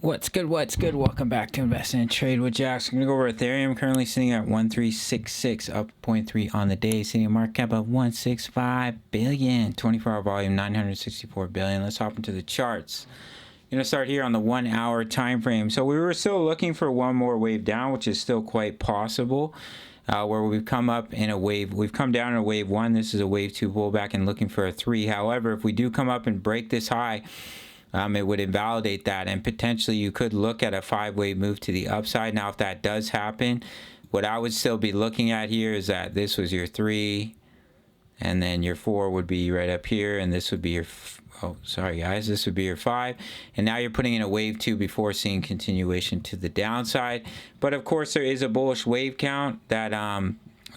What's good? What's good? Welcome back to Invest and Trade with Jax. I'm gonna go over Ethereum. Currently sitting at 1366, up 0.3 on the day, sitting at market cap of 165 billion. 24-hour volume 964 billion. Let's hop into the charts. I'm gonna start here on the 1 hour time frame. So we were still looking for one more wave down, which is still quite possible. Where we've come up in a wave, we've come down in a wave 1. This is a wave 2 pullback and looking for a 3. However, if we do come up and break this high, it would invalidate that, and potentially you could look at a 5-wave move to the upside. Now, if that does happen, what I would still be looking at here is that this was your 3, and then your 4 would be right up here, and this would be your, oh, sorry guys, this would be your 5, and now you're putting in a wave 2 before seeing continuation to the downside. But of course, there is a bullish wave count that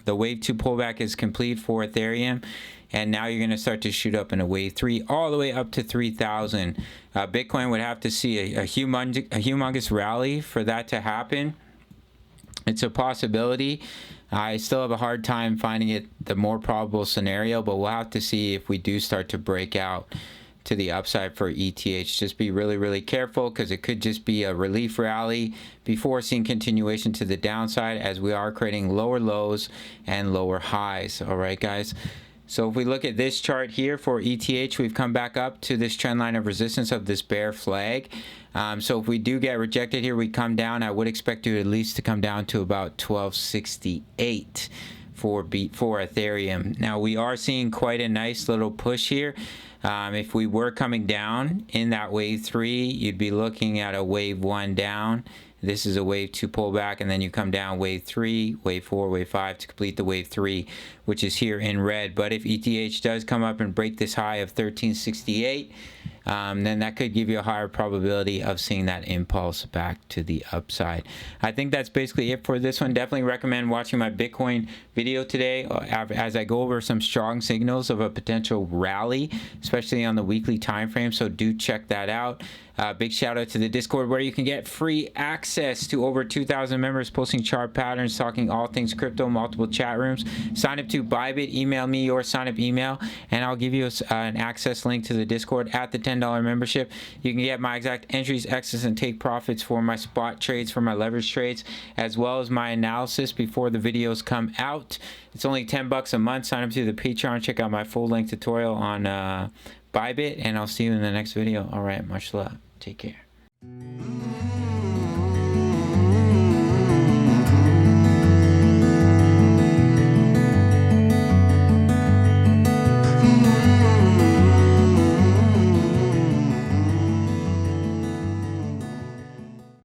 the wave 2 pullback is complete for Ethereum. And now you're going to start to shoot up in a wave 3 all the way up to 3,000. Bitcoin would have to see a humongous rally for that to happen. It's a possibility. I still have a hard time finding it the more probable scenario, but we'll have to see if we do start to break out to the upside for ETH. Just be really, really careful, because it could just be a relief rally before seeing continuation to the downside, as we are creating lower lows and lower highs. All right, guys. So if we look at this chart here for ETH, we've come back up to this trend line of resistance of this bear flag. So if we do get rejected here, we come down. I would expect you at least to come down to about 1268 for Ethereum. Now we are seeing quite a nice little push here. If we were coming down in that wave 3, you'd be looking at a wave 1 down. This is a wave 2 pullback, and then you come down wave 3, wave 4, wave 5 to complete the wave 3, which is here in red. But if ETH does come up and break this high of 1368, then that could give you a higher probability of seeing that impulse back to the upside. I think that's basically it for this one. Definitely recommend watching my Bitcoin video today as I go over some strong signals of a potential rally, especially on the weekly time frame. So do check that out. Big shout out to the Discord, where you can get free access to over 2,000 members posting chart patterns, talking all things crypto, multiple chat rooms. Sign up to Bybit, email me your sign up email, and I'll give you an access link to the Discord at the $10 membership. You can get my exact entries, exits, and take profits for my spot trades, for my leverage trades, as well as my analysis before the videos come out. It's only $10 a month. Sign up to the Patreon. Check out my full-length tutorial on Bybit, and I'll see you in the next video. All right, much love. Take care.